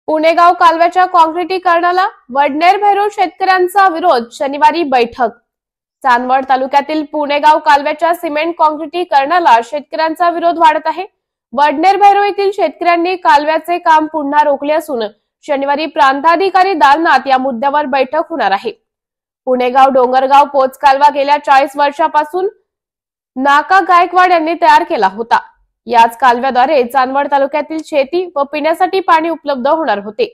पुणेगाव कालव्याच्या काँक्रिटीकरणाला वडनेर भैरव शेतकऱ्यांचा विरोध। शनिवारी बैठक। चांदवड तालुक्यातील पुणेगाव कालव्याच्या सिमेंट काँक्रिटीकरणाला शेतकऱ्यांचा विरोध वाढत आहे। वडनेर भैरव येथील शेतकऱ्यांनी कालव्याचे काम पुन्हा रोखले असून शनिवारी प्रांताधिकारी दालनात या मुद्द्यावर बैठक होणार आहे। पुणेगाव डोंगरगाव पोच कालवा गेल्या 40 वर्षापासून नाका गायकवाड यांनी तयार केला होता। याच कालव्याद्वारे चांदवड तालुक्यातील शेती व पिण्यासाठी पाणी उपलब्ध होणार होते।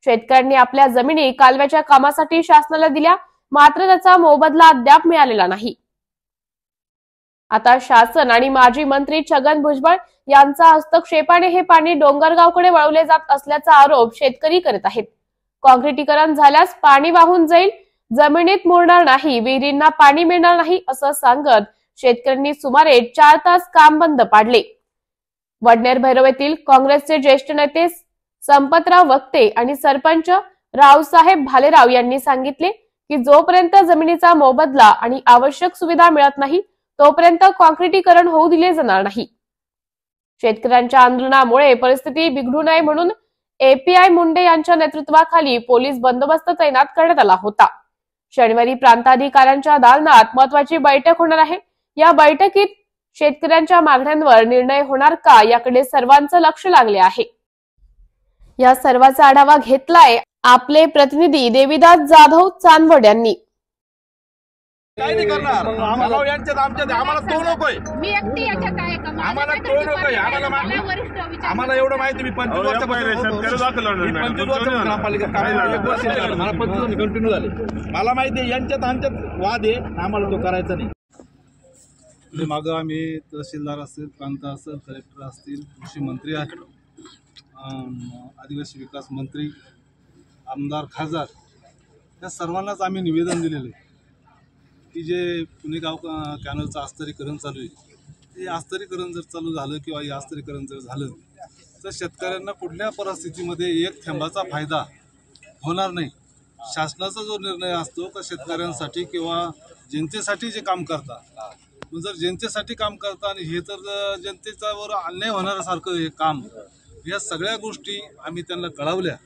शेतकऱ्यांनी आपल्या जमिनी कालव्याच्या कामासाठी शासनाला दिल्या, मात्र त्याचा मोबदला अद्याप मिळालेला नाही। आता शासन आणि माजी मंत्री छगन भुजबळ यांचा हस्तक्षेपाने हे पाणी डोंगरगावकडे वळवले जात असल्याचा आरोप शेतकरी करत आहेत। काँक्रिटीकरण झाल्यास पाणी वाहून जाईल, जमिनीत मुरणार नाही, विहिरींना पाणी मिळणार नाही असं सांगत शेतकऱ्यांनी सुमारे 4 तास काम बंद पाडले। वडनेर भैरव येथील काँग्रेसचे ज्येष्ठ नेते संपतराव वक्ते आणि सरपंच रावसाहेब भालेराव यांनी सांगितले की जोपर्यंत जमिनीचा मोबदला आणि आवश्यक सुविधा मिळत नाही तोपर्यंत काँक्रिटीकरण होऊ दिले जाणार नाही। शेतकऱ्यांच्या आंदोलनामुळे परिस्थिती बिघडू नये म्हणून एपीआय मुंडे यांच्या नेतृत्वाखाली पोलीस बंदोबस्त तैनात करण्यात आला होता। शनिवारी प्रांताधिकाऱ्यांच्या दालनात महत्त्वाची बैठक होणार आहे। या बैठकीत शेतकऱ्यांच्या मागण्यांवर निर्णय होणार का याकडे सर्वांचं लक्ष लागले आहे। या सर्वाचा आढावा घेतलाय आपले प्रतिनिधी देवीदास जाधव चांदवड यांनी। काय नाही करणार आम्हाला यांच्यात आम्हाला तो नकोय, मी एकटी याच्यात आहे का? आम्हाला तो नकोय, आम्हाला एवढं माहिती। मी 25 वर्षापासून ग्रामपालिका मला 25 वर्ष कंटिन्यू झाले। मला माहिती आहे यांच्यात आमच्यात वाद आहे, आम्हाला तो करायचा नाही। मागं आम्ही तहसीलदार असतील, प्रांत असेल, कलेक्टर असतील, कृषी मंत्री आहेत, आदिवासी विकास मंत्री, आमदार, खासदार या सर्वांनाच आम्ही निवेदन दिलेले की जे पुणेगाव कॅनलचं आस्तरीकरण चालू आहे ते आस्तरीकरण जर चालू झालं किंवा हे आस्तरीकरण जर झालं तर शेतकऱ्यांना कुठल्या परिस्थितीमध्ये एक थेंबाचा फायदा होणार नाही। शासनाचा जो निर्णय असतो का शेतकऱ्यांसाठी किंवा जनतेसाठी जे काम करतात, जर जनतेसाठी काम करता आणि हे तर जनतेच्यावर अन्याय होणाऱ्यासारखं हे काम, या सगळ्या गोष्टी आम्ही त्यांना कळवल्या,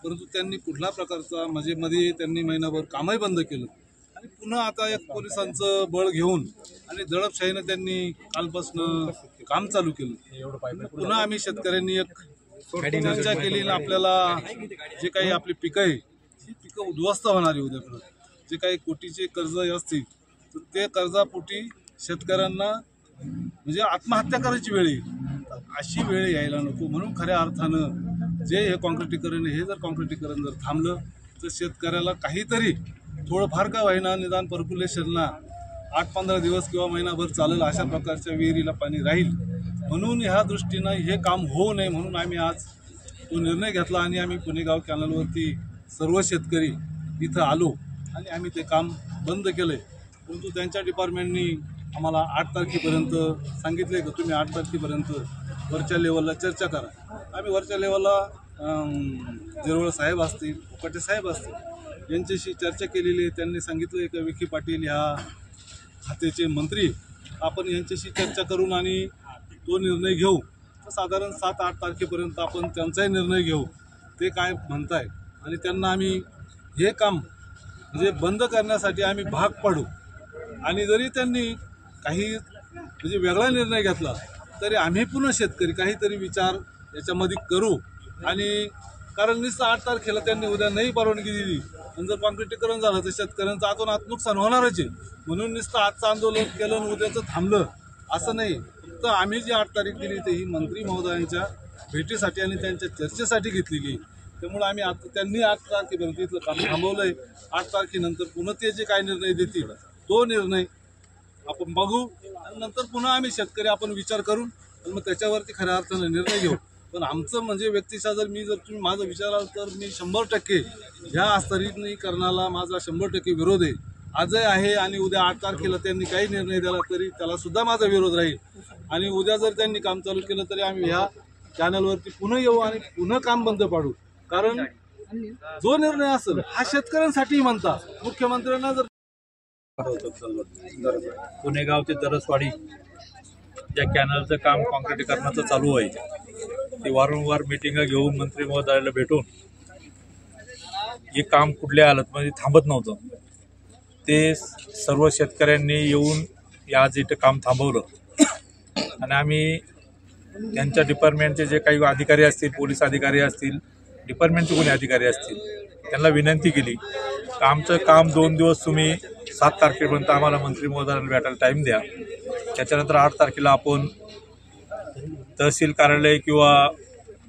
परंतु त्यांनी कुठल्या प्रकारचा मध्ये त्यांनी महिनाभर कामही बंद केलं आणि पुन्हा आता एक पोलिसांचं बळ घेऊन आणि दडपशाहीनं त्यांनी कालपासून काम चालू केलं। पुन्हा आम्ही शेतकऱ्यांनी एक चर्चा केली, आपल्याला जे काही आपली पिकं आहे ही पिकं उद्ध्वस्त होणारी उद्याकडं जे काही कोटीचे कर्ज असतील तर ते कर्जापोटी शेतकऱ्यांना म्हणजे आत्महत्या करायची वेळ येईल, अशी वेळ यायला नको। म्हणून खऱ्या अर्थानं जे हे काँक्रिटीकरण हे जर काँक्रिटीकरण जर थांबलं तर शेतकऱ्याला काहीतरी थोडंफार का होईना निदान पर्क्युलेशनला 8-15 दिवस किंवा महिनाभर चालेल अशा प्रकारच्या विहिरीला पाणी राहील। म्हणून ह्या दृष्टीनं हे काम होऊ नये म्हणून आम्ही आज तो निर्णय घेतला आणि आम्ही पुणेगाव कॅनलवरती सर्व शेतकरी इथं आलो आणि आम्ही ते काम बंद केलंय। परंतु त्यांच्या डिपार्टमेंटनी आम्हाला 8 तारखेपर्यंत सांगितले की तुम्ही 8 तारखेपर्यंत वरच्या लेवलला चर्चा करा। आम्ही वरच्या लेवलला जिरवळ साहेब असतील, उकाटे साहेब असतील यांच्याशी चर्चा केलेली आहे। त्यांनी सांगितलं की विखे पाटील ह्या खात्याचे मंत्री, आपण यांच्याशी चर्चा करून आणि तो निर्णय घेऊ। तर साधारण 7-8 तारखेपर्यंत आपण त्यांचाही निर्णय घेऊ, ते काय म्हणताय आणि त्यांना आम्ही हे काम म्हणजे बंद करण्यासाठी आम्ही भाग पाडू। आणि जरी त्यांनी काही म्हणजे वेगळा निर्णय घेतला तरी आम्ही पुन्हा शेतकरी काहीतरी विचार याच्यामध्ये करू। आणि कारण नुसतं 8 तारखेला त्यांनी उद्या नाही परवानगी दिली आणि जर काँक्रिटीकरण झालं तर शेतकऱ्यांचं आतून आत नुकसान होणारच आहे। म्हणून नुसतं आजचं आंदोलन केलं आणि उद्याचं थांबलं असं नाही। फक्त आम्ही जी 8 तारीख दिली ते ही मंत्री महोदयांच्या भेटीसाठी आणि त्यांच्या चर्चेसाठी घेतलेली। त्यामुळे आम्ही आता त्यांनी 8 तारखेपर्यंत इथलं काम थांबवलंय। 8 तारखेनंतर पुन्हा ते जे काय निर्णय देतील तो निर्णय आपण बघू आणि नंतर पुन्हा आम्ही शेतकरी आपण विचार करून मग त्याच्यावरती खऱ्या अर्थानं निर्णय घेऊ। पण आमचं म्हणजे व्यक्तिशः जर तुम्ही माझं विचाराल तर मी 100% ह्या आस्तरीकरणाला माझा 100% विरोध आहे, आजही आहे आणि उद्या 8 तारखेला त्यांनी काही निर्णय दिला तरी त्याला सुद्धा माझा विरोध राहील। आणि उद्या जर त्यांनी काम चालू केलं तरी आम्ही ह्या चॅनलवरती पुन्हा येऊ आणि पुन्हा काम बंद पाडू। कारण जो निर्णय असेल हा शेतकऱ्यांसाठी म्हणता, मुख्यमंत्र्यांना जर पुणेगाव ते दरसवाडी ज्या कॅनलचं काम काँक्रिटीकरणाचं चालू आहे ते वारंवार मिटिंग घेऊन मंत्री महोदयाला भेटून हे काम कुठल्या हालतमध्ये थांबत नव्हतं. ते सर्व शेतकऱ्यांनी येऊन आज इथं काम थांबवलं आणि आम्ही त्यांच्या डिपार्टमेंटचे जे काही अधिकारी असतील, पोलीस अधिकारी असतील, डिपार्टमेंटचे कोणी अधिकारी असतील, त्यांना विनंती केली की आमचं काम 2 दिवस तुम्ही 7 तारखेपर्यंत आम्हाला मंत्री महोदयांना भेटायला टाईम द्या. त्याच्यानंतर 8 तारखेला आपण तहसील कार्यालय किंवा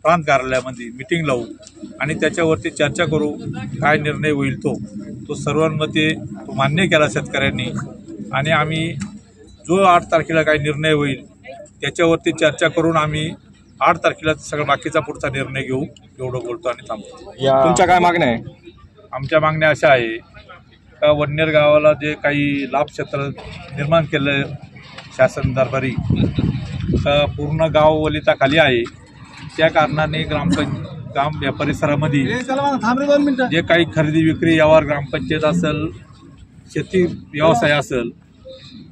प्रांत कार्यालयामध्ये मीटिंग लावू आणि त्याच्यावरती चर्चा करू. काय निर्णय होईल तो सर्वांमध्ये तो मान्य केला शेतकऱ्यांनी आणि आम्ही जो 8 तारखेला काय निर्णय होईल त्याच्यावरती चर्चा करून आम्ही 8 तारखेला सगळा बाकीचा पुढचा निर्णय घेऊ. एवढं बोलतो आणि थांबतो. तुमच्या काय मागण्या आहे? आमच्या मागण्या अशा आहे का वडनेर गावाला जे काही लाभ क्षेत्र निर्माण केलं शासन दरबारी, तर पूर्ण गाव वलिताखाली आहे. त्या कारणाने ग्राम या परिसरामध्ये जे काही खरेदी विक्री व्यवहार ग्रामपंचायत असेल, शेती व्यवसाय असेल,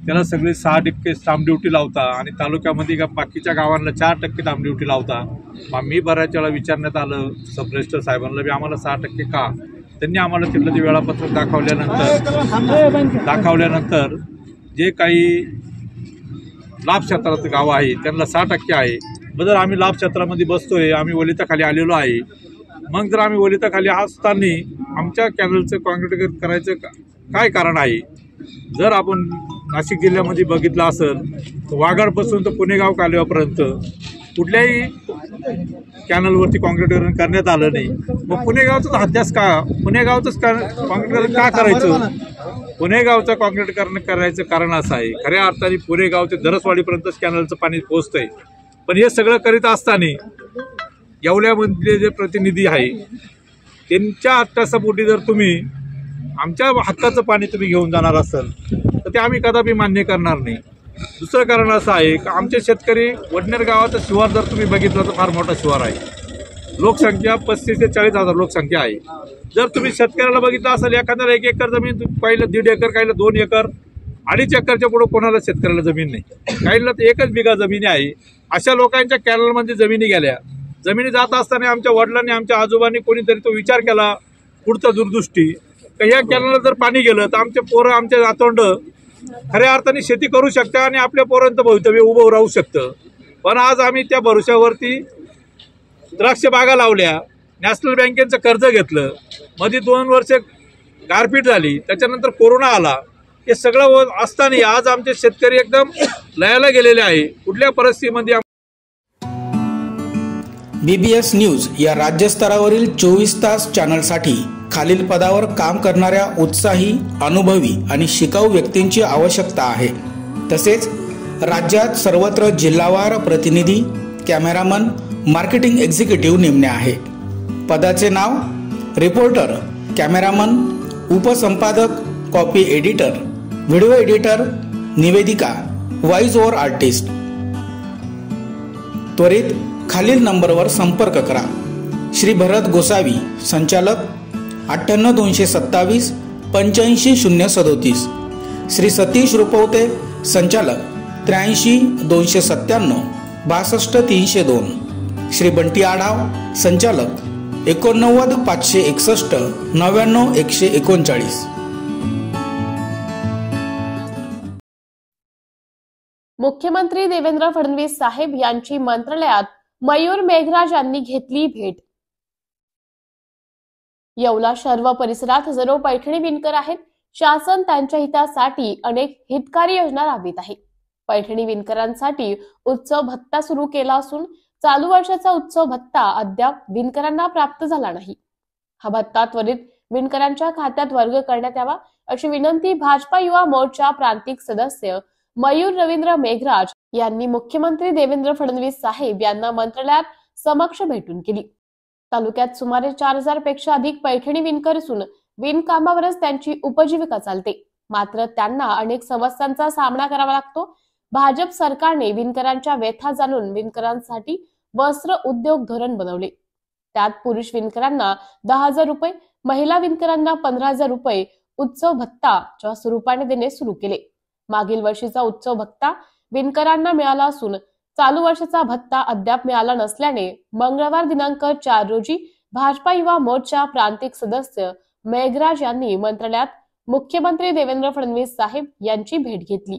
त्याला सगळे 6% स्टाम्प ड्युटी लावता आणि तालुक्यामध्ये बाकीच्या गावांना 4% स्टाम्प ड्युटी लावता. मग मी बऱ्याच वेळा विचारण्यात आलं सब रजिस्टर साहेबांना बी आम्हाला 6% का. त्यांनी आम्हाला तिथलं ते वेळापत्रक दाखवल्यानंतर जे काही लाभ क्षेत्रात गावं आहे त्यांना 6% आहे. जर आम्ही लाभ क्षेत्रामध्ये बसतोय, आम्ही वलिताखाली आलेलो आहे, मग जर आम्ही वलिताखाली असताना आमच्या कॅनलचं कॉन्क्रीट करायचं काय कारण आहे? जर आपण नाशिक जिल्ह्यामध्ये बघितलं असेल तर वाघाडपासून तर पुणेगाव कालव्यापर्यंत कुठल्याही कॅनलवरती कॉन्क्रीटीकरण करण्यात आलं नाही. मग पुणेगावचाच अध्यास का? पुणेगावचंच कॉन्क्रीटीकरण का करायचं? पुणेगावचं कॉन्क्रीटीकरण करायचं कारण असं आहे, खऱ्या अर्थाने पुणेगाव ते दरसवाडीपर्यंतच कॅनलचं पाणी पोहोचतंय. पण हे सगळं करीत असताना येवल्यामधले जे प्रतिनिधी आहे त्यांच्या अट्टासापोटी जर तुम्ही आमच्या हक्काचं पाणी तुम्ही घेऊन जाणार असाल तर ते आम्ही कदापि मान्य करणार नाही. दुसरं कारण असं आहे की आमचे शेतकरी वडनेर गावाचा शिवार जर तुम्ही बघितलं तर फार मोठा शिवार आहे. लोकसंख्या 35,000 ते 40,000 लोकसंख्या आहे. जर तुम्ही शेतकऱ्याला बघितलं असेल एखाद्याला 1 एकर जमीन, काहीला 1.5 एकर, काहीला 2 एकर, 2.5 एकरच्या पुढे कोणाला शेतकऱ्याला जमीन नाही, काहीला 1 बिघा जमिनी आहे. अशा लोकांच्या कॅनलमध्ये जमिनी गेल्या. जमिनी जात असताना आमच्या वडिलांनी, आमच्या आजोबांनी कोणीतरी तो विचार केला पुढचा दूरदृष्टी का ह्या कॅनलला जर पाणी गेलं तर आमचे पोरं, आमचे नातवंड खऱ्या अर्थाने शेती करू शकतं आणि आपल्या पोरांचं भवितव्य उभं राहू शकतं. पण आज आम्ही त्या भरोश्यावरती द्राक्ष बागा लावल्या, नॅशनल बँकेचं कर्ज घेतलं, मध्ये 2 वर्ष गारपीट झाली, त्याच्यानंतर कोरोना आला. हे सगळं असताना आज आमचे शेतकरी एकदम लयाला गेलेले आहे. कुठल्या परिस्थितीमध्ये BBS न्यूज या राज्यस्तरावरील 24 तास चॅनलसाठी खालील पदावर काम करणाऱ्या उत्साही, अनुभवी आणि शिकाऊ व्यक्तींची आवश्यकता आहे. तसेच राज्यात सर्वत्र जिल्हावार प्रतिनिधी, कॅमेरामन, मार्केटिंग एक्झिक्युटिव्ह नेमणे आहे. पदाचे नाव: रिपोर्टर, कॅमेरामन, उपसंपादक, कॉपी एडिटर, व्हिडिओ एडिटर, निवेदिका, व्हॉइस ओव्हर आर्टिस्ट. त्वरित खालील नंबरवर संपर्क करा. श्री भरत गोसावी, संचालक, 98 227 85 037. श्री सतीश रुपवते, संचालक, 83 297 62 302. श्री बंटी आढाव, संचालक, 89 561 99 139. मुख्यमंत्री देवेंद्र फडणवीस साहेब यांची मंत्रालयात मयूर मेघराज यांनी घेतली भेट. येवला शहर व परिसरात हजारो पैठणी विणकर आहेत. शासन त्यांच्या हितासाठी अनेक हितकारी योजना राबवित आहे. पैठणी विणकरांसाठी उत्सव भत्ता सुरू केला असून चालू वर्षाचा उत्सव भत्ता अद्याप विणकरांना प्राप्त झाला नाही. हा भत्ता त्वरित विणकरांच्या खात्यात वर्ग करण्यात यावा अशी विनंती भाजपा युवा मोर्चा प्रांतिक सदस्य मयूर रवींद्र मेघराज यांनी मुख्यमंत्री देवेंद्र फडणवीस साहेब यांना मंत्रालयात समक्ष भेटून केली. तालुक्यात सुमारे 4000 पेक्षा अधिक पैठणी विणकर असून विणकामावरच त्यांची उपजीविका चालते. मात्र त्यांना अनेक समस्यांचा सामना करावा लागतो. भाजप सरकारने विणकरांच्या व्यथा जाणून विणकरांसाठी वस्त्र उद्योग धोरण बनवले. त्यात पुरुष विणकरांना 10,000 रुपये, महिला विणकरांना 15,000 रुपये उत्सव भत्ताच्या स्वरूपाने देणे सुरू केले. मागील वर्षीचा उत्सव भत्ता विणकरांना मिळाला असून चालू वर्षाचा भत्ता अद्याप मिळाला नसल्याने मंगळवार दिनांक 4 रोजी भाजपा युवा मोर्चा प्रांतिक सदस्य मेघराज यांनी मंत्रालयात मुख्यमंत्री देवेंद्र फडणवीस साहेब यांची भेट घेतली.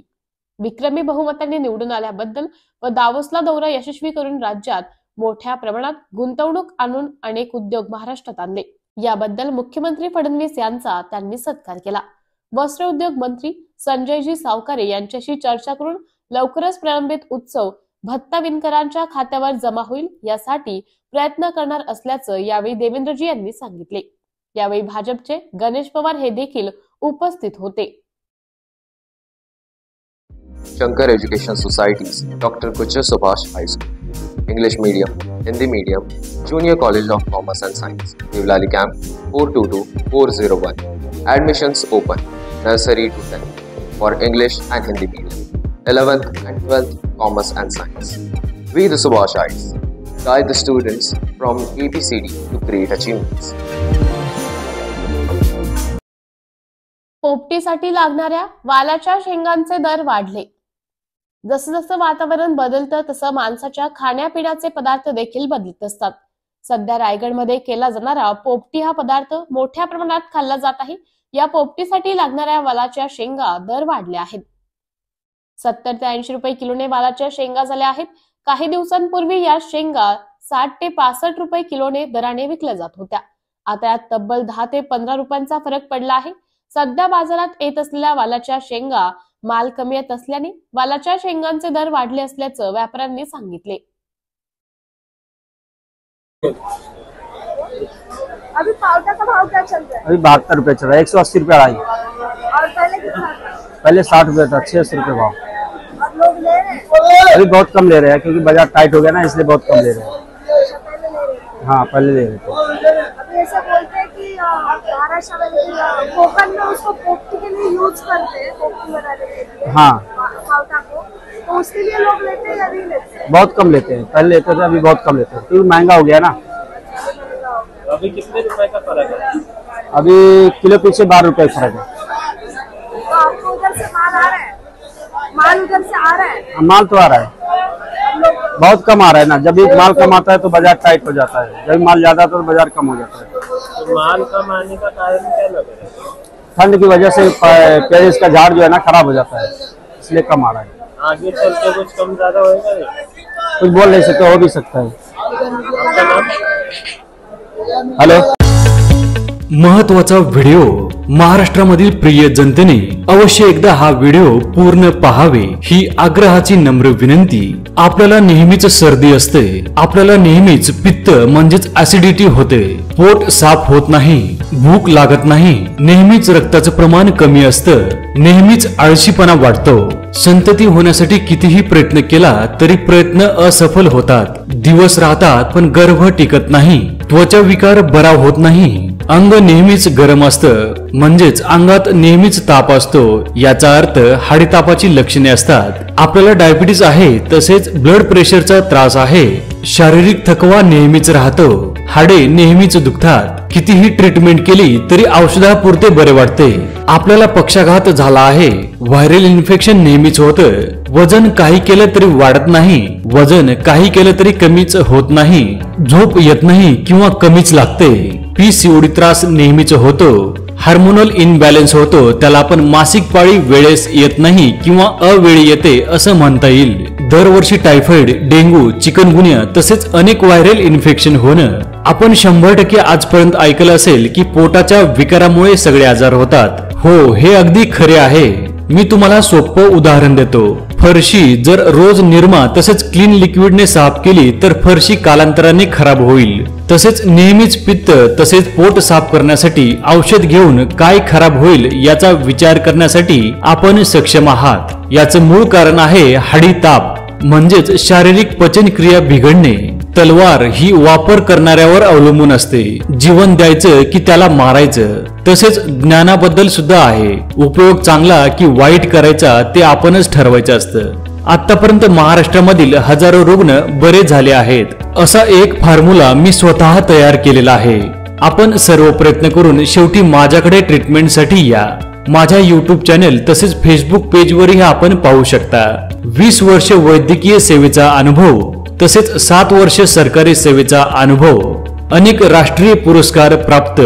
विक्रमी बहुमताने निवडून आल्याबद्दल व दावोसला दौरा यशस्वी करून राज्यात मोठ्या प्रमाणात गुंतवणूक आणून अनेक उद्योग महाराष्ट्रात आणले याबद्दल मुख्यमंत्री फडणवीस यांचा त्यांनी सत्कार केला. वस्त्र उद्योग मंत्री संजयजी सावकारे यांच्याशी चर्चा करून लवकरच प्रलंबित उत्सव भत्ता विणकरांच्या खात्यावर जमा होईल यासाठी प्रयत्न करणार असल्याचं यावेळी देवेंद्रजी यांनी सांगितले. यावेळी भाजपचे गणेश पवार हे देखील उपस्थित होते. Shankar Education Societies, Dr. Kuchar Subhash High School, English Medium, Hindi Medium, Junior College of Commerce and Science, Devlali Camp 422401. Admissions open, nursery to 10th, for English and Hindi Medium, 11th and 12th Commerce and Science. We the Subhashites guide the students from ABCD to great achievements. पोपटीसाठी लागणाऱ्या वालाच्या शेंगांचे दर वाढले. जसं जसं वातावरण बदलतं तसं माणसाच्या खाण्यापिण्याचे पदार्थ देखील बदलत असतात. सध्या रायगडमध्ये केला जाणारा पोपटी हा पदार्थ मोठ्या प्रमाणात खाल्ला जात आहे. या पोपटीसाठी लागणाऱ्या वालाच्या शेंगा दर वाढले आहेत. 70 ते 80 रुपये किलोने वालाच्या शेंगा झाल्या आहेत. काही दिवसांपूर्वी या शेंगा 60 ते 65 रुपये किलोने दराने विकल्या जात होत्या. आता यात तब्बल 10 ते 15 रुपयांचा फरक पडला आहे. सध्या बाजारात येत असलेल्या वालाच्या शेंगा माल कमी येत असल्याने वालाच्या शेंगांचे दर वाढले असल्याचं व्यापाऱ्यांनी सांगितले. अभी पावटा का भाव क्या चल रहा है? अभी 72 रुपये चल रहा है, 180 रुपये अढ़ाई। और पहले कितना था? पहले 60 रुपये था, 600 रुपये भाव। अब लोग ले रहे हैं? अभी बहुत कम ले रहे हैं क्योंकि बाजार टाइट हो गया ना, इसलिए बहुत कम ले रहे हैं। पहले ले रहे थे? हाँ पहले ले रहे थे। अभी ऐसा बोलते हैं कि महाराष्ट्र में कोकण में उसको पोपटी के लिए यूज करते हैं, पोपटी बनाने के लिए। हाँ पावटा को, तो उसके लिए लोग लेते हैं या नहीं लेते हैं? बहुत कम लेते हैं, पहले लेते थे, अभी बहुत कम लेते हैं क्योंकि महंगा हो गया ना। अभी कितने रुपए का फर्क है? अभी किलो पीछे 12 रुपये फर्क है। तो आपको उधर से माल आ रहा है? माल उधर से आ रहा है? माल तो आ रहा है, बहुत कम आ रहा है ना। जब भी माल कम आता है तो बाजार टाइट हो जाता है, जब माल ज्यादा आता है तो बाजार कम हो जाता है। तो माल कम आने का कारण क्या लग रहा है? ठंड की वजह से प्याज का झाड़ जो है ना खराब हो जाता है, इसलिए कम आ रहा है। आगे चल के कुछ कम ज्यादा होगा? कुछ बोल नहीं सकते, हो भी सकता है। आपका नाम? हॅलो, महत्वाचा व्हिडिओ महाराष्ट्रामधील प्रिय जनतेने अवश्य एकदा हा व्हिडिओ पूर्ण पाहावे ही आग्रहाची नम्र विनंती. आपल्याला नेहमीच सर्दी असते, आपल्याला नेहमीच पित्त म्हणजेच ऍसिडिटी होते, पोट साफ होत नाही, भूक लागत नाही, नेहमीच रक्ताचं प्रमाण कमी असतं, नेहमीच आळशीपणा वाटतो. संतती होण्यासाठी कितीही प्रयत्न केला तरी प्रयत्न असफल होतात. दिवस राहतात पण गर्भ टिकत नाही, त्वचा विकार बरा होत नाही, अंग नेहमीच गरम असतं म्हणजेच अंगात नेहमीच ताप असतो. याचा अर्थ हाडीतापाची लक्षणे असतात. आपल्याला डायबिटीज आहे, तसेच ब्लड प्रेशरचा त्रास आहे, शारीरिक थकवा नेहमीच राहतो, हाडे नेहमीच दुखतात. कितीही ट्रीटमेंट केली तरी औषधापुरते बरे वाटते. आपल्याला पक्षाघात झाला आहे, व्हायरल इन्फेक्शन नेहमीच होतं, वजन काही केलं तरी वाढत नाही, वजन काही केलं तरी कमीच होत नाही, झोप येत नाही किंवा कमीच लागते, पीसीओडी त्रास नेहमीच होतो, हार्मोनल इनबॅलन्स होतो, त्याला आपण मासिक पाळी वेळेस येत नाही किंवा अवेळी येते असं म्हणता येईल. दरवर्षी टायफॉइड, डेंग्यू, चिकनगुनिया तसेच अनेक व्हायरल इन्फेक्शन होणं. आपण 100% आजपर्यंत ऐकलं असेल की पोटाच्या विकारामुळे सगळे आजार होतात. हो, हे अगदी खरे आहे. मी तुम्हाला सोपं उदाहरण देतो. फरशी जर रोज निरमा तसेच क्लीन लिक्विडने साफ केली तर फरशी कालांतराने खराब होईल. तसेच नेहमीच पित्त तसेच पोट साफ करण्यासाठी औषध घेऊन काय खराब होईल याचा विचार करण्यासाठी आपण सक्षम आहात. याचं मूळ कारण आहे हाडी ताप म्हणजेच शारीरिक पचन क्रिया बिघडणे. तलवार ही वापर करणाऱ्यावर अवलंबून असते. जीवन द्यायचं की त्याला मारायचं. तसेच ज्ञानाबद्दल सुद्धा आहे. उपयोग चांगला की वाईट करायचा ते आपणच ठरवायचं असतं. आतापर्यंत महाराष्ट्रामधील हजारो रुग्ण बरे झाले आहेत. असा एक फॉर्म्युला मी स्वतः तयार केलेला आहे. आपण सर्व प्रयत्न करून शेवटी माझ्याकडे ट्रीटमेंटसाठी या. माझ्या YouTube चॅनल तसेच फेसबुक पेजवरही आपण पाहू शकता. 20 वर्ष वैद्यकीय सेवेचा अनुभव तसेच 7 वर्ष सरकारी सेवेचा अनुभव. अनेक राष्ट्रीय पुरस्कार प्राप्त,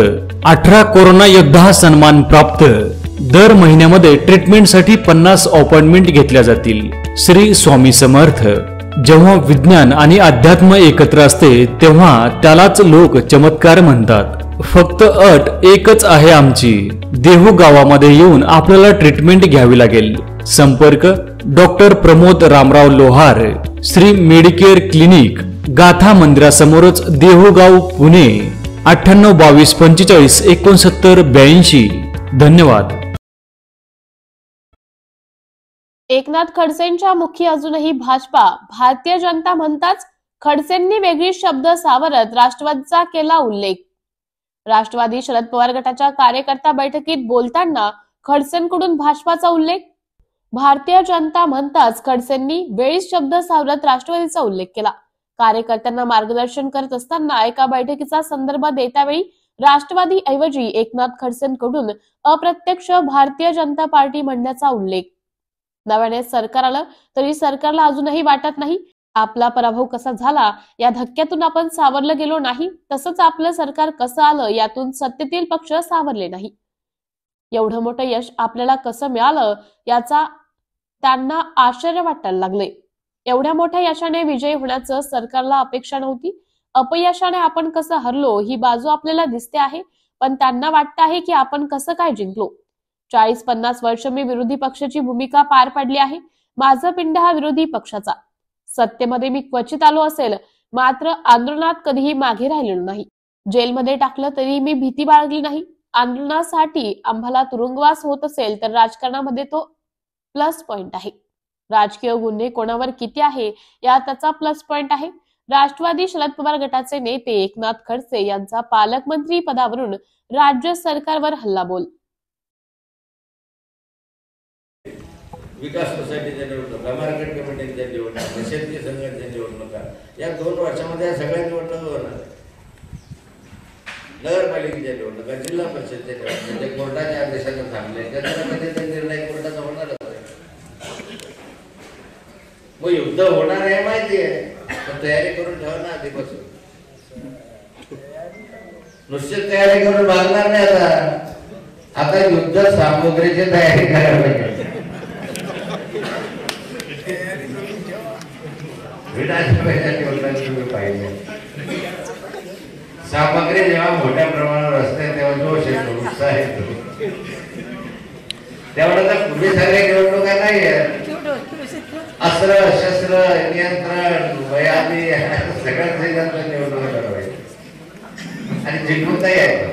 18 कोरोना योद्धा सन्मान प्राप्त, दर महिन्यामध्ये ट्रीटमेंटसाठी 50 अपॉइंटमेंट घेतल्या जातील. श्री स्वामी समर्थ. जेव्हा विज्ञान आणि अध्यात्म एकत्र असते तेव्हा त्यालाच लोक चमत्कार म्हणतात. फक्त अट एकच आहे आमची, देहू गावामध्ये येऊन आपल्याला ट्रीटमेंट घ्यावी लागेल. संपर्क डॉक्टर प्रमोद रामराव लोहार, श्री मेडिकेअर क्लिनिक, गाथा मंदिरासमोरच देहूगाव, पुणे. 98 22 45 69 82. धन्यवाद. एकनाथ खडसेंच्या मुखी अजूनही भाजपा, भारतीय जनता म्हणताच खडसेंनी वेगळी शब्द सावरत राष्ट्रवादीचा केला उल्लेख. राष्ट्रवादी शरद पवार गटाच्या कार्यकर्ता बैठकीत बोलताना खडसेंकडून भाजपाचा उल्लेख. भारतीय जनता म्हणताच खडसेंनी वेळीच शब्द सावरत राष्ट्रवादीचा उल्लेख केला. कार्यकर्त्यांना मार्गदर्शन करत असताना एका बैठकीचा संदर्भ देतावेळी राष्ट्रवादी ऐवजी एकनाथ खडसेंकडून अप्रत्यक्ष भारतीय जनता पार्टी म्हणण्याचा उल्लेख. नव्याने सरकार आलं तरी सरकारला अजूनही वाटत नाही आपला पराभव कसा झाला या धक्क्यातून आपण सावरलं गेलो नाही, तसंच आपलं सरकार कसं आलं यातून सत्तेतील पक्ष सावरले नाही. एवढं मोठं यश आपल्याला कसं मिळालं याचा त्यांना आश्चर्य वाटायला लागले. एवढ्या मोठ्या यशाने विजयी होण्याचं सरकारला अपेक्षा नव्हती. अपयशाने आपण कसं हरलो ही बाजू आपल्याला दिसते आहे, पण त्यांना वाटतं आहे की आपण कसं काय जिंकलो. 40-50 वर्ष मी विरोधी पक्षाची भूमिका पार पाडली आहे. माझा पिंड हा विरोधी पक्षाचा. सत्तेमध्ये मी क्वचित आलो असेल, मात्र आंदोलनात कधीही मागे राहिलेलो नाही. जेलमध्ये टाकलं तरी मी भीती बाळगली नाही. आंदोलनासाठी आम्हाला तुरुंगवास होत असेल तर राजकारणामध्ये तो प्लस पॉइंट आहे. राजकीय गुन्हे कोणावर किती आहे या त्याचा प्लस पॉइंट आहे. राष्ट्रवादी शरद पवार गटाचे नेते एकनाथ खडसे यांचा पालकमंत्री पदावरून राज्य सरकारवर हल्लाबोल. विकास सोसायटीच्या निवडणुका, मार्केट कमिटीच्या निवडणुका, शेतकरी संघटनेच्या निवडणुका, या 2 वर्षामध्ये या सगळ्या निवडणुका होणार. नगरपालिकेच्या निवडणुका, जिल्हा परिषदच्या निवडणुका, ते कोर्टाच्या आदेशाने थांबले, त्याचा निर्णय कोर्टाचा होणारच आहे. मग युद्ध होणार आहे माहिती आहे, पण तयारी करून ठेवा ना आधीपासून. नुसती तयारी करून भागणार नाही. आता युद्ध सामुग्रीची तयारी करायला पाहिजे. पाहिजे सामग्री जेव्हा मोठ्या प्रमाणावर असते तेव्हा जोश येतो, उत्साह येतो. तेवढं तर पूर्वीसारख्या निवडणुका नाही आहेत. अस्त्र शस्त्र नियंत्रण वयादी सगळ्यांचा निवडणुका करावी आणि जिंकूनही येतो.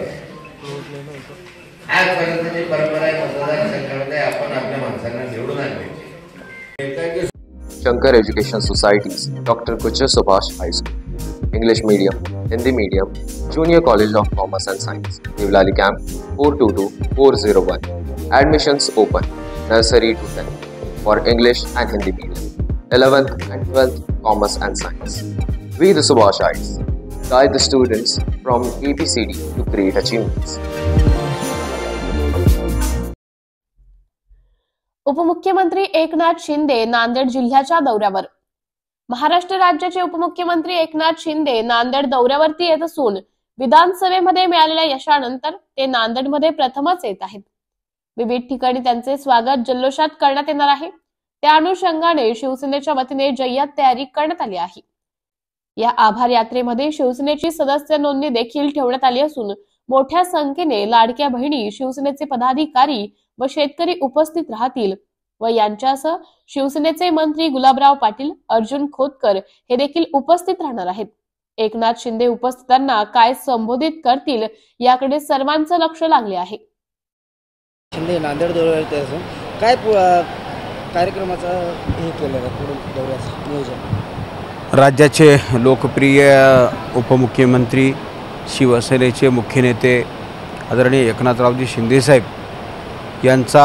आजपर्यंतची परंपरा आहे मतदारसंघामध्ये आपण आपल्या माणसांना निवडून आणली. Shankar Education Societies, Dr. Kucha Subhash High School, English Medium, Hindi Medium, Junior College of Commerce and Science, Devlali Camp 422401. Admissions open, nursery to 10th, for English and Hindi Medium, 11th and 12th Commerce and Science. We the Subhashites guide the students from ABCD to great achievements. उपमुख्यमंत्री एकनाथ शिंदे नांदेड जिल्ह्याच्या दौऱ्यावर. महाराष्ट्र राज्याचे उपमुख्यमंत्री एकनाथ शिंदे नांदेड दौऱ्यावरती येत असून विधानसभेमध्ये मिळालेल्या यशानंतर ते नांदेडमध्ये प्रथमच येत आहेत. विविध ठिकाणी त्यांचे स्वागत जल्लोषात करण्यात येणार आहे. त्या अनुषंगाने शिवसेनेच्या वतीने जय्यत तयारी करण्यात आली आहे. या आभार यात्रेमध्ये शिवसेनेची सदस्य नोंदणी देखील ठेवण्यात आली असून मोठ्या संख्येने लाडक्या बहिणी, शिवसेनेचे पदाधिकारी व शेतकरी उपस्थित राहतील व यांच्यासह शिवसेनेचे मंत्री गुलाबराव पाटील, अर्जुन खोतकर हे देखील उपस्थित राहणार आहेत. एकनाथ शिंदे उपस्थितांना काय संबोधित करतील याकडे सर्वांचं लक्ष लागले आहे. शिंदे नांदेड दौऱ्यावर काय कार्यक्रमाचा हे केलं दौऱ्याचं नियोजन. राज्याचे लोकप्रिय उपमुख्यमंत्री, शिवसेनेचे मुख्य नेते आदरणीय एकनाथरावजी शिंदेसाहेब यांचा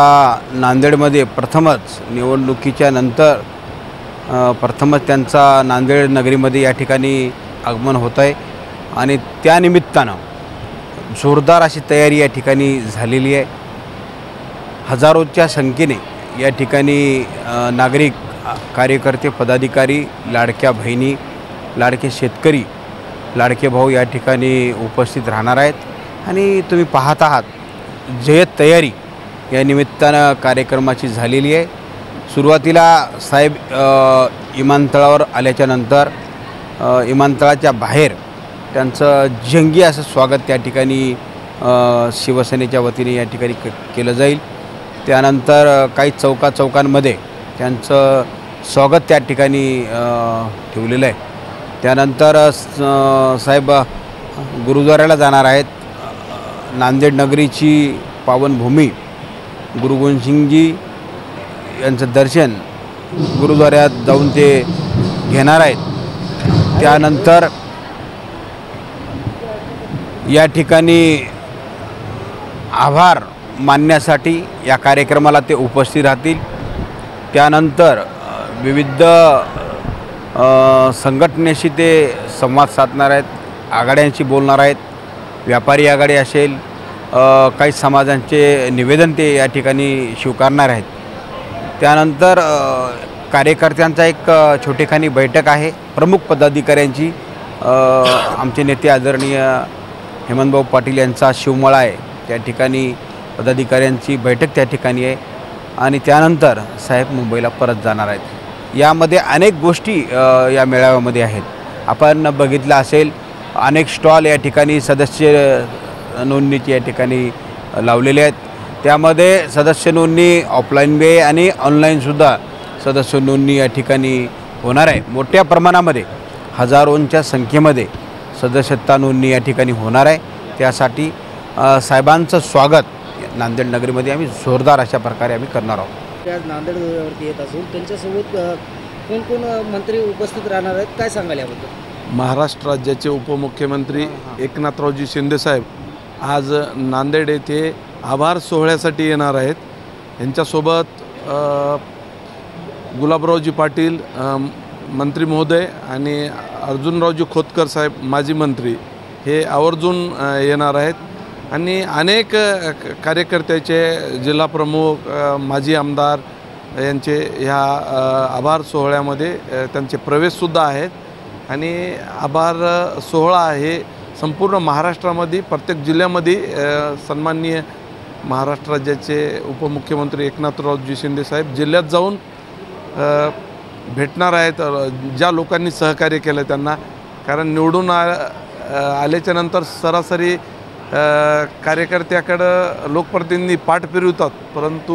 नांदेडमध्ये प्रथमच निवडणुकीच्या नंतर प्रथमच त्यांचा नांदेड नगरीमध्ये या ठिकाणी आगमन होत आहे आणि त्यानिमित्तानं जोरदार अशी तयारी या ठिकाणी झालेली आहे. हजारोच्या संख्येने या ठिकाणी नागरिक, कार्यकर्ते, पदाधिकारी, लाडक्या बहिणी, लाडके शेतकरी लाडके भाऊ या ठिकाणी उपस्थित राहणार आहेत आणि तुम्ही पाहत आहात जय्यत तयारी या निमित्तानं कार्यक्रमाची झालेली आहे। सुरुवातीला साहेब विमानतळावर आल्याच्या नंतर विमानतळाच्या बाहेर त्यांचं जंगी असं स्वागत त्या ठिकाणी शिवसेनेच्या वतीने या ठिकाणी केलं जाईल। त्यानंतर काही चौकांमध्ये त्यांचं स्वागत त्या ठिकाणी ठेवलेलं आहे। त्यानंतर साहेब गुरुद्वाराला जाणार आहेत। नांदेड नगरीची पावनभूमी गुरु गोविंद सिंगजी यांचं दर्शन गुरुद्वाऱ्यात जाऊन ते घेणार आहेत। त्यानंतर या ठिकाणी आभार मानण्यासाठी या कार्यक्रमाला ते उपस्थित राहतील। त्यानंतर विविध संघटनेशी ते संवाद साधणार आहेत, आघाड्यांशी बोलणार आहेत। व्यापारी आघाडी असेल, काही समाजांचे निवेदन ते या ठिकाणी स्वीकारणार आहेत। त्यानंतर कार्यकर्त्यांचा एक छोटेखानी बैठक आहे प्रमुख पदाधिकाऱ्यांची। आमचे नेते आदरणीय हेमंतभाऊ पाटील यांचा शिवमळा आहे, त्या ठिकाणी पदाधिकाऱ्यांची बैठक त्या ठिकाणी आहे आणि त्यानंतर साहेब मुंबईला परत जाणार आहेत। यामध्ये अनेक गोष्टी या मेळाव्यामध्ये आहेत। आपण बघितलं असेल अनेक स्टॉल या ठिकाणी सदस्य नोंदणीची या ठिकाणी लावलेले आहेत। त्यामध्ये सदस्य नोंदणी ऑफलाईन वे आणि ऑनलाईनसुद्धा सदस्य नोंदणी या ठिकाणी होणार आहे। मोठ्या प्रमाणामध्ये हजारोंच्या संख्येमध्ये सदस्यता नोंदणी या ठिकाणी होणार आहे। त्यासाठी साहेबांचं स्वागत नांदेड नगरीमध्ये आम्ही जोरदार अशा प्रकारे आम्ही करणार आहोत। आज नांदेड दौऱ्यावरती येत असून त्यांच्यासोबत कोण कोण मंत्री उपस्थित राहणार आहेत, काय सांगाल याबद्दल? महाराष्ट्र राज्याचे उपमुख्यमंत्री एकनाथरावजी शिंदेसाहेब आज नांदेड येथे आभार सोहळ्यासाठी येणार आहेत। यांच्यासोबत गुलाबरावजी पाटील मंत्री महोदय आणि अर्जुनरावजी खोतकर साहेब माजी मंत्री हे आवर्जून येणार आहेत आणि अनेक कार्यकर्त्याचे जिल्हाप्रमुख माजी आमदार यांचे ह्या आभार सोहळ्यामध्ये त्यांचे प्रवेशसुद्धा आहेत आणि आभार सोहळा हे संपूर्ण महाराष्ट्रामध्ये प्रत्येक जिल्ह्यामध्ये सन्माननीय महाराष्ट्र राज्याचे उपमुख्यमंत्री एकनाथरावजी शिंदेसाहेब जिल्ह्यात जाऊन भेटणार आहेत ज्या लोकांनी सहकार्य केलं त्यांना। कारण निवडून आल्याच्या नंतर सरासरी कार्यकर्त्याकडं लोकप्रतिनिधी पाठ फिरवतात, परंतु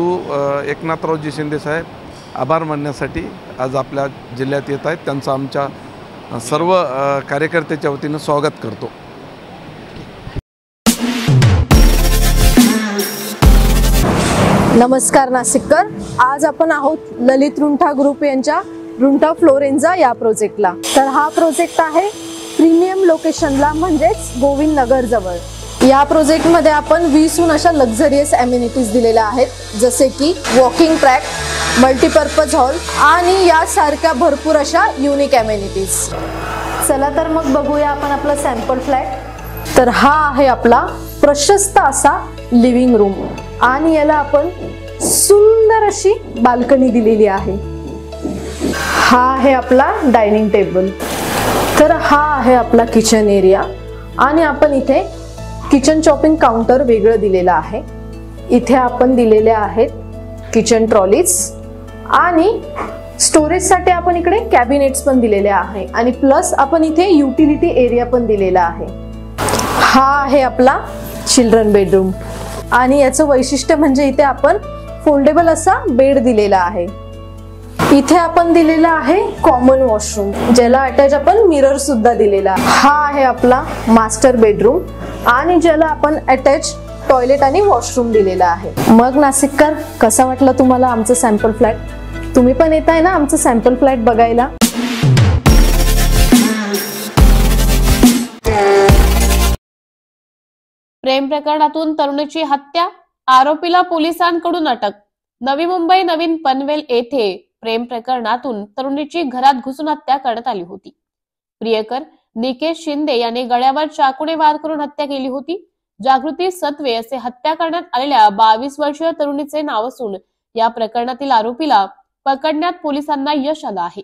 एकनाथरावजी शिंदेसाहेब आभार मानण्यासाठी आज आपल्या जिल्ह्यात येत आहेत। त्यांचं आमच्या सर्व कार्यकर्त्याच्या वतीनं स्वागत करतो। नमस्कार नाशिककर, आज आपण आहोत ललित रुंठा ग्रुप यांच्या रुंठा फ्लोरेन्झा या प्रोजेक्टला। तर हा प्रोजेक्ट आहे प्रीमियम लोकेशनला, म्हणजेच गोविंद नगर जवळ। या प्रोजेक्टमध्ये आपण 20हून अशा लक्झरियस ॲम्युनिटीज दिलेल्या आहेत, जसे की वॉकिंग ट्रॅक, मल्टीपर्पज हॉल आणि यासारख्या भरपूर अशा युनिक ॲम्युनिटीज। चला तर मग बघूया आपण आपला सॅम्पल फ्लॅट। तर हा आहे आपला प्रशस्त असा लिव्हिंग रूम आणि याला आपण सुंदर अशी बाल्कनी दिलेली आहे। हा आहे आपला डायनिंग टेबल। तर हा आहे आपला किचन एरिया आणि आपण इथे किचन चॉपिंग काउंटर वेगळं दिलेलं आहे। इथे आपण दिलेले आहेत किचन ट्रॉलीज आणि स्टोरेजसाठी आपण इकडे कॅबिनेट्स पण दिलेले आहे आणि प्लस आपण इथे युटिलिटी एरिया पण दिलेला आहे। हा आहे आपला चिल्ड्रन बेडरूम आणि याचं वैशिष्ट्य म्हणजे इथे आपण फोल्डेबल असा बेड दिलेला आहे। इथे आपण दिलेला आहे कॉमन वॉशरूम, ज्याला अटॅच आपण मिरर सुद्धा दिलेला आहे। हा आहे आपला मास्टर बेडरूम आणि ज्याला आपण अटॅच टॉयलेट आणि वॉशरूम दिलेला आहे। मग नाशिककर, कसा वाटला तुम्हाला आमचं सॅम्पल फ्लॅट? तुम्ही पण येताय ना आमचं सॅम्पल फ्लॅट बघायला? प्रेम प्रकरणातून तरुणीची हत्या, आरोपीला पोलिसांकडून अटक। नवी मुंबई नवीन पनवेल येथे प्रेम प्रकरणातून तरुणीची घरात घुसून हत्या करण्यात आली होती। प्रियकर निकेश शिंदे याने गळ्यावर चाकूने वार करून हत्या केली होती। जागृती सत्वे असे हत्या करण्यात आलेल्या 22 वर्षीय तरुणीचे नाव असून या प्रकरणातील आरोपीला पकडण्यात पोलिसांना यश आलं आहे।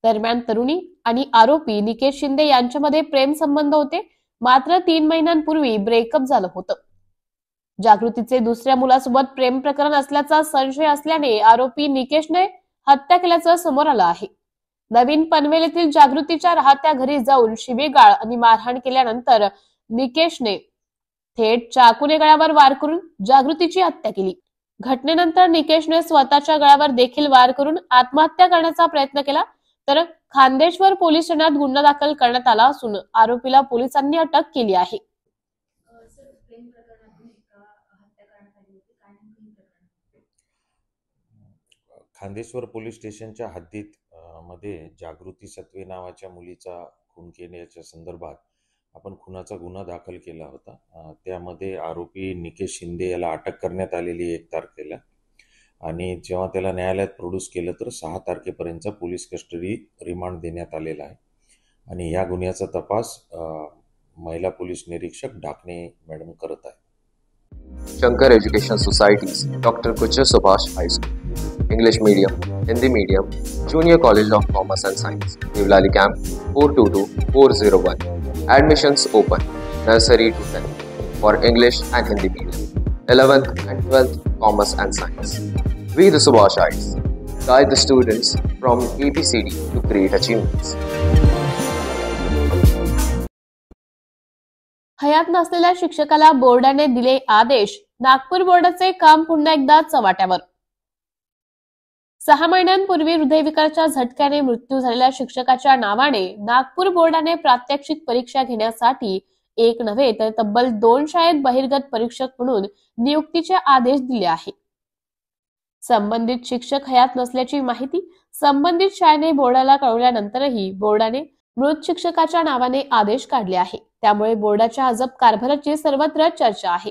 दरम्यान तरुणी आणि आरोपी निकेश शिंदे यांच्यामध्ये प्रेम संबंध होते, मात्र 3 महिन्यांपूर्वी ब्रेकअप झालं होतं. जागृतीचे दुसऱ्या मुलासोबत प्रेम प्रकरण असल्याचा संशय असल्याने आरोपी निकेशने हत्या केल्याचं समोर आलं आहे. नवीन पनवेल येथील जागृतीच्या राहत्या घरी जाऊन शिवीगाळ आणि मारहाण केल्यानंतर निकेशने थेट चाकूने गळ्यावर वार करून जागृतीची हत्या केली. घटनेनंतर निकेशने स्वतःच्या गळ्यावर देखील वार करून आत्महत्या करण्याचा प्रयत्न केला, तर खान्देश्वर पोलीस ठाण्यात गुन्हा दाखल करण्यात आला असून आरोपीला पोलिसांनी अटक केली आहे. खान्देश्वर पोलीस स्टेशनच्या हद्दीत मध्ये जागृती सत्वे नावाच्या मुलीचा खून केल्याच्या संदर्भात आपण खुनाचा गुन्हा दाखल केला होता. त्यामध्ये आरोपी निकेश शिंदे याला अटक करण्यात आलेली 1 तारखेला आणि जेव्हा त्याला न्यायालयात प्रोड्यूस केलं तर 6 तारखेपर्यंतचा पोलीस कस्टडी रिमांड देण्यात आलेला आहे आणि या गुन्ह्याचा तपास महिला पोलीस निरीक्षक ढाकणे मॅडम करत आहे. Shankar education society's, doctor Kuche Subhash high school, English medium, Hindi medium, junior college of commerce and science, Devlali camp 422401. Admissions open, nursery to 10th for English and Hindi medium, 11th and 12th Commerce and Science. We the Subhashites guide the students from ABCD to great achievements. हयात नसलेल्या शिक्षकाला बोर्डाने दिले आदेश. नागपूर बोर्डाचे काम पुन्हा एकदा चव्हाट्यावर. 6 महिन्यांपूर्वी हृदयविकाराच्या झटक्याने मृत्यू झालेल्या शिक्षकाच्या नावाने नागपूर बोर्डाने प्रात्यक्षिक परीक्षा घेण्यासाठी एक नव्हे तर तब्बल 2 शाळेत बहिर्गत परीक्षक म्हणून नियुक्तीचे आदेश दिले आहे. संबंधित शिक्षक हयात नसल्याची माहिती संबंधित शाळेने बोर्डाला कळवल्यानंतरही बोर्डाने मृत शिक्षकाच्या नावाने आदेश काढले आहे. त्यामुळे बोर्डाच्या अजब कारभाराची सर्वत्र चर्चा आहे.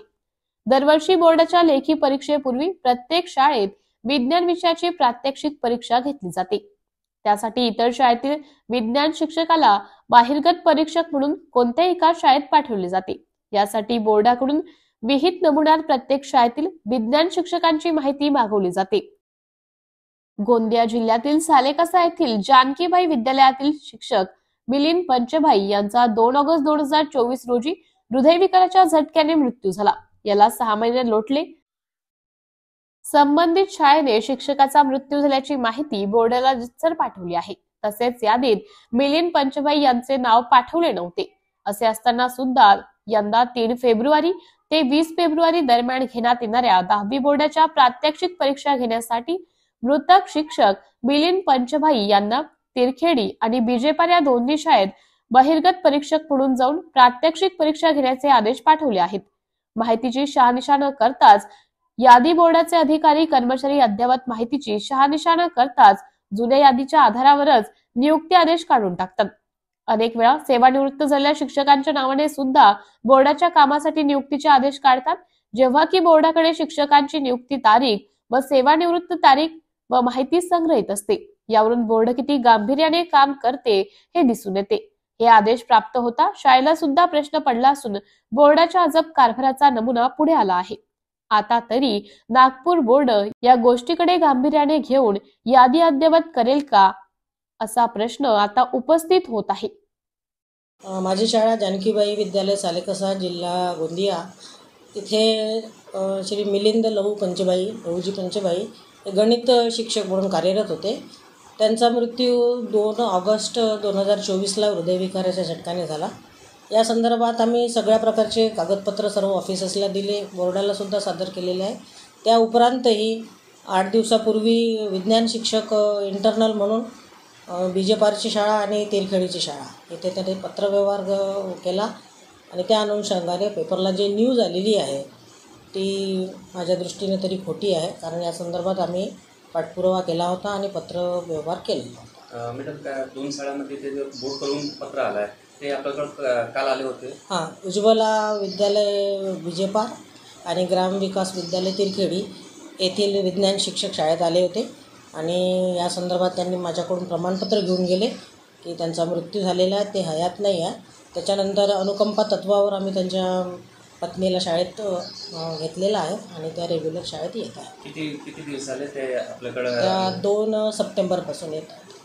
दरवर्षी बोर्डाच्या लेखी परीक्षेपूर्वी प्रत्येक शाळेत विज्ञान विषयाची प्रात्यक्षिक परीक्षा घेतली जाते. त्यासाठी इतर शाळेतील विज्ञान शिक्षकाला बहिर्गत परीक्षक म्हणून कोणत्याही एका शाळेत पाठवले जाते. यासाठी बोर्डाकडून विहित नमुन्यात प्रत्येक शाळेतील विज्ञान शिक्षकांची माहिती मागवली जाते. गोंदिया जिल्ह्यातील सालेकसा येथील जानकीबाई विद्यालयातील शिक्षक मिलिंद पंचभाई यांचा 2 ऑगस्ट 2024 रोजी हृदयविकाराच्या झटक्याने मृत्यू झाला. याला 6 महिने लोटले. संबंधित शाळेने शिक्षकाचा मृत्यू झाल्याची माहिती बोर्डाला रितसर पाठवली आहे. तसेच यादीत मिलिंद पंचभाई यांचे नाव पाठवले नव्हते. असे असताना सुद्धा यंदा 3 फेब्रुवारी ते 20 फेब्रुवारी दरम्यान घेण्यात येणाऱ्या 10वी बोर्डाच्या प्रात्यक्षिक परीक्षा घेण्यासाठी मृतक शिक्षक मिलिंद पंचभाई यांना तिरखेडी आणि बिजेपार या दोन्ही शाळेत बहिर्गत परीक्षक म्हणून जाऊन प्रात्यक्षिक परीक्षा घेण्याचे आदेश पाठवले आहेत. माहितीची शहानिशा न करताच यादी बोर्डाचे अधिकारी कर्मचारी अद्ययावत माहितीची शहानिशा न करताच जुन्या यादीच्या आधारावरच नियुक्ती आदेश काढून टाकतात. अनेक वेळा सेवानिवृत्त झालेल्या शिक्षकांच्या नावाने सुद्धा बोर्डाच्या कामासाठी नियुक्तीचे आदेश काढतात. जेव्हा की बोर्डाकडे शिक्षकांची नियुक्ती तारीख व सेवानिवृत्त तारीख व माहिती संग्रहित असते. यावरून बोर्ड किती गांभीर्याने काम करते हे दिसून येते. हे आदेश प्राप्त होता शाळेला सुद्धा प्रश्न पडला असून बोर्डाच्या अजब कारभाराचा नमुना पुढे आला आहे. आता तरी नागपूर बोर्ड या गोष्टीकडे गांभीर्याने घेऊन यादी अद्ययावत करेल का असा प्रश्न आता उपस्थित होत आहे. माझी शाळा जानकीबाई विद्यालय सालेकसा जिल्हा गोंदिया इथे श्री मिलिंद लहूजी पंचभाई गणित शिक्षक म्हणून कार्यरत होते. त्यांचा मृत्यू 2 ऑगस्ट 2024ला हृदयविकाराच्या झटक्याने झाला. या संदर्भात आम्ही सगळ्या प्रकारचे कागदपत्र सर्व ऑफिसर्सला दिले, बोर्डाला सुद्धा सादर केलेले आहे. त्या उपरांतही 8 दिवसापूर्वी विज्ञान शिक्षक इंटरनल म्हणून बिजेपारची शाळा आणि तेरखेडीची शाळा इथे त्याने पत्रव्यवहार केला आणि त्या अनुषंगाने पेपरला जी न्यूज आलेली आहे ती माझ्या दृष्टीने तरी खोटी आहे. कारण या संदर्भात आम्ही पाठपुरावा केला होता आणि पत्रव्यवहार केलेला होता. मॅडम काय 2 शाळांमध्ये ते बोर्ड करून पत्र आलं आहे ते आपल्याकडं काल आले होते. हां, उज्ज्वला विद्यालय विजेपार आणि ग्रामविकास विद्यालय तिरखेडी येथील विज्ञान शिक्षक शाळेत आले होते आणि या संदर्भात त्यांनी माझ्याकडून प्रमाणपत्र घेऊन गेले की त्यांचा मृत्यू झालेला आहे, ते हयात नाही आहे. त्याच्यानंतर अनुकंपा तत्वावर आम्ही त्यांच्या पत्नीला शाळेत घेतलेला आहे आणि त्या रेग्युलर शाळेत येत आहे. किती दिवस झाले ते आपल्याकडं? त्या 2 सप्टेंबरपासून येत आहेत.